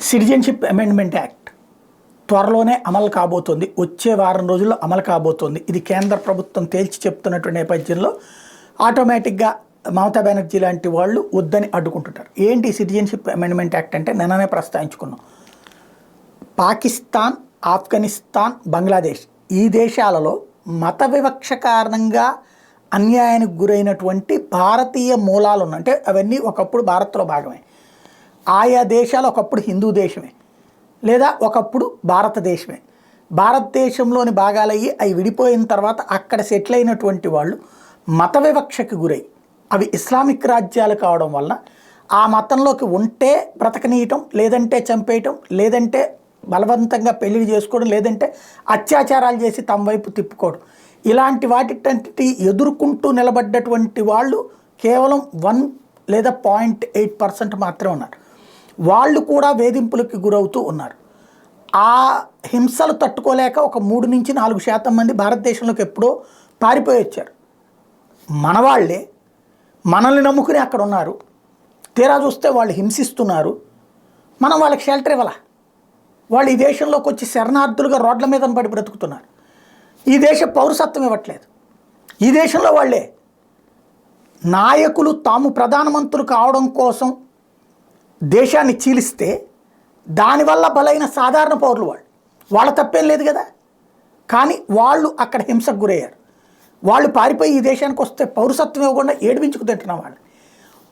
Citizenship amendment act త్వరలోనే అమలు కాబోతోంది. వచ్చే వారం రోజుల్లో అమలు కాబోతోంది. ఇది కేంద్ర ప్రభుత్వం తేల్చి చెప్తున్నటువంటి నేపథ్యంలో ఆటోమేటిక్గా మమతా బెనర్జీ లాంటి వాళ్ళు వద్దని అడ్డుకుంటుంటారు. ఏంటి సిటిజన్షిప్ అమెండ్మెంట్ యాక్ట్ అంటే నిన్ననే ప్రస్తావించుకున్నాం. పాకిస్తాన్, ఆఫ్ఘనిస్తాన్, బంగ్లాదేశ్ ఈ దేశాలలో మత వివక్ష కారణంగా అన్యాయానికి గురైనటువంటి భారతీయ మూలాలు ఉన్నాయి. అంటే అవన్నీ ఒకప్పుడు భారత్లో భాగమే. ఆయా దేశాలు ఒకప్పుడు హిందూ దేశమే లేదా ఒకప్పుడు భారతదేశమే. భారతదేశంలోని భాగాలయ్యి అవి విడిపోయిన తర్వాత అక్కడ సెటిల్ అయినటువంటి వాళ్ళు మత వివక్షకు గురై అవి ఇస్లామిక్ రాజ్యాలు కావడం వల్ల ఆ మతంలోకి ఉంటే బ్రతకనీయటం, లేదంటే చంపేయటం, లేదంటే బలవంతంగా పెళ్లి చేసుకోవడం, లేదంటే అత్యాచారాలు చేసి తమ వైపు తిప్పుకోవడం, ఇలాంటి వాటికి ఎదుర్కొంటూ నిలబడ్డటువంటి వాళ్ళు కేవలం 1 లేదా 0.8% మాత్రమే ఉన్నారు. వాళ్ళు కూడా వేధింపులకు గురవుతూ ఉన్నారు. ఆ హింసలు తట్టుకోలేక ఒక 3 నుంచి 4% మంది భారతదేశంలోకి ఎప్పుడో పారిపోయి వచ్చారు. మన వాళ్ళే మనల్ని నమ్ముకుని అక్కడ ఉన్నారు. తీరా చూస్తే వాళ్ళు హింసిస్తున్నారు. మనం వాళ్ళకి షెల్టర్ ఇవ్వాల. వాళ్ళు ఈ దేశంలోకి వచ్చి శరణార్థులుగా రోడ్ల మీద పడి బ్రతుకుతున్నారు. ఈ దేశ పౌరసత్వం ఇవ్వట్లేదు. ఈ దేశంలో వాళ్ళే నాయకులు తాము ప్రధానమంత్రులు కావడం కోసం దేశాన్ని చీలిస్తే దానివల్ల బలైన సాధారణ పౌరులు వాళ్ళ తప్పేం లేదు కదా. కానీ వాళ్ళు అక్కడ హింసకు గురయ్యారు. వాళ్ళు పారిపోయి ఈ దేశానికి వస్తే పౌరసత్వం ఇవ్వకుండా ఏడిపించుకు తింటున్న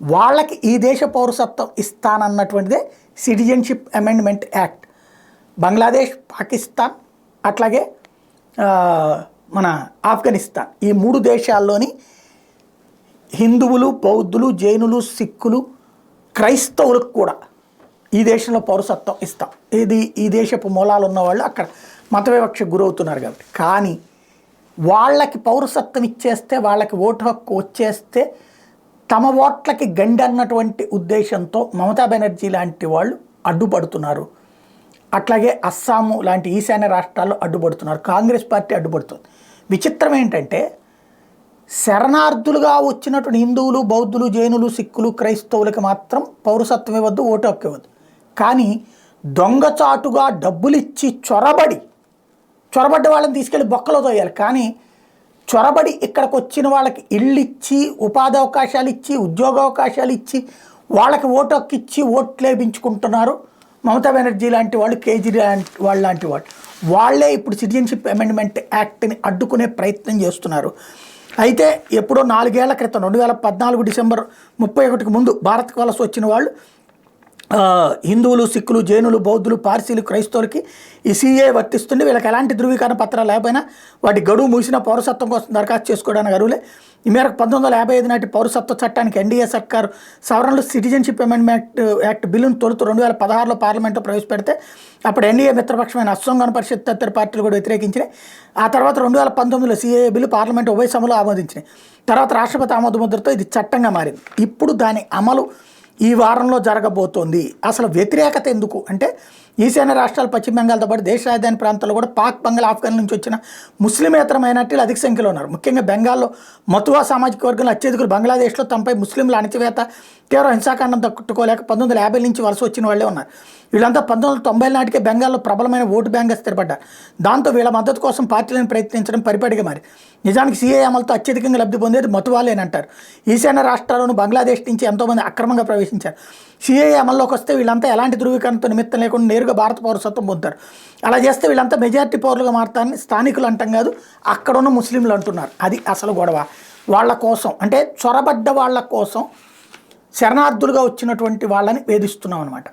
వాళ్ళకి ఈ దేశ పౌరసత్వం ఇస్తానన్నటువంటిదే citizenship amendment act. Bangladesh, Pakistan, అట్లాగే మన ఆఫ్ఘనిస్తాన్ ఈ 3 దేశాల్లోని హిందువులు, బౌద్ధులు, జైనులు, సిక్కులు, క్రైస్తవులకు కూడా ఈ దేశంలో పౌరసత్వం ఇస్తాం. ఇది ఈ దేశపు మూలాలు ఉన్నవాళ్ళు అక్కడ మత వివక్షకు గురవుతున్నారు కాబట్టి. కానీ వాళ్ళకి పౌరసత్వం ఇచ్చేస్తే, వాళ్ళకి ఓటు హక్కు వచ్చేస్తే తమ ఓట్లకి గండి అన్నటువంటి ఉద్దేశంతో మమతా బెనర్జీ లాంటి వాళ్ళు అడ్డుపడుతున్నారు. అట్లాగే అస్సాము లాంటి ఈశాన్య రాష్ట్రాల్లో అడ్డుపడుతున్నారు. కాంగ్రెస్ పార్టీ అడ్డుపడుతుంది. విచిత్రం ఏంటంటే శరణార్థులుగా వచ్చినటువంటి హిందువులు, బౌద్ధులు, జైనులు, సిక్కులు, క్రైస్తవులకి మాత్రం పౌరసత్వం ఇవ్వద్దు, ఓటు హక్కు ఇవ్వద్దు. కానీ దొంగచాటుగా డబ్బులిచ్చి చొరబడ్డ వాళ్ళని తీసుకెళ్ళి బొక్కలో తోయాలి. కానీ చొరబడి ఇక్కడికి వచ్చిన వాళ్ళకి ఇళ్ళు ఇచ్చి, ఉపాధి అవకాశాలు ఇచ్చి, ఉద్యోగ అవకాశాలు ఇచ్చి, వాళ్ళకి ఓటు హక్కు ఇచ్చి ఓట్లు వేయించుకుంటున్నారు మమతా బెనర్జీ లాంటి వాళ్ళు, కేజ్రీవాల్ లాంటి వాళ్ళే ఇప్పుడు సిటిజన్షిప్ అమెండ్మెంట్ యాక్ట్ని అడ్డుకునే ప్రయత్నం చేస్తున్నారు. అయితే ఎప్పుడో 4 ఏళ్ల క్రితం 2014 డిసెంబర్ 31కి ముందు భారత్కు వలస వచ్చిన వాళ్ళు హిందువులు, సిక్కులు, జైనులు, బౌద్ధులు, పార్సీలు, క్రైస్తవులకి ఈ సిఏ వర్తిస్తుంది. వీళ్ళకి ఎలాంటి ధృవీకరణ పత్రాలు లేకపోయినా వాటి గడువు ముగిసిన పౌరసత్వం కోసం దరఖాస్తు చేసుకోవడానికి అరువులే. ఈ మేరకు 1955 నాటి పౌరసత్వ చట్టానికి ఎన్డీఏ సర్కారు సవరణలు సిటిజన్షిప్ అమెండ్మెంట్ యాక్ట్ బిల్లును తొలుత 2016లో పార్లమెంట్లో ప్రవేశపెడితే అప్పుడు ఎన్డీఏ మిత్రపక్షమైన అస్సాం గణ పరిషత్ తదితర పార్టీలు కూడా వ్యతిరేకించినాయి. ఆ తర్వాత 2019లో సిఏఏ బిల్లు పార్లమెంట్ ఉభయ సభలో ఆమోదించినాయి. తర్వాత రాష్ట్రపతి ఆమోద ముద్రతో ఇది చట్టంగా మారింది. ఇప్పుడు దాని అమలు ఈ వారంలో జరగబోతోంది. అసలు వ్యతిరేకత ఎందుకు అంటే ఈశాన్య రాష్ట్రాలు, పశ్చిమ బెంగాల్తో పాటు దేశ రాజధాని ప్రాంతాల్లో కూడా పాక్, బంగాల్, ఆఫ్ఘన్ నుంచి వచ్చిన ముస్లిమేతర మైనార్టీలు అధిక సంఖ్యలో ఉన్నారు. ముఖ్యంగా బెంగాల్లో మతువా సామాజిక వర్గంలో అత్యధికులు. బంగ్లాదేశ్లో తమపై ముస్లింల అణచివేత, తీవ్ర హింసాకాండం తట్టుకోలేక 1950 నుంచి వలస వచ్చిన వాళ్ళే ఉన్నారు. వీళ్ళంతా 1990 నాటికే బెంగాల్లో ప్రబలమైన ఓటు బ్యాంక్గా స్థిరపడ్డారు. దాంతో వీళ్ళ మద్దతు కోసం పార్టీలను ప్రయత్నించడం పరిపాటిగా మారి నిజానికి సిఏ అమలుతో అత్యధికంగా లబ్ధి పొందేది మతువాలేనంటారు. ఈశాన్య రాష్ట్రాల్లోనూ బంగ్లాదేశ్ నుంచి ఎంతోమంది అక్రమంగా ప్రవేశించారు. సిఏ అమల్లోకి వస్తే వీళ్ళంతా ఎలాంటి ధృవీకరణతో నిమిత్తం లేకుండా నేరుగా భారత పౌరసత్వం పొందుతారు. అలా చేస్తే వీళ్ళంతా మెజారిటీ పౌరులుగా మారుతారని స్థానికులు అంటాం కాదు, అక్కడున్న ముస్లింలు అంటున్నారు. అది అసలు గొడవ. వాళ్ళ కోసం అంటే చొరబడ్డ వాళ్ళ కోసం శరణార్థులుగా వచ్చినటువంటి వాళ్ళని వేధిస్తున్నాం అనమాట.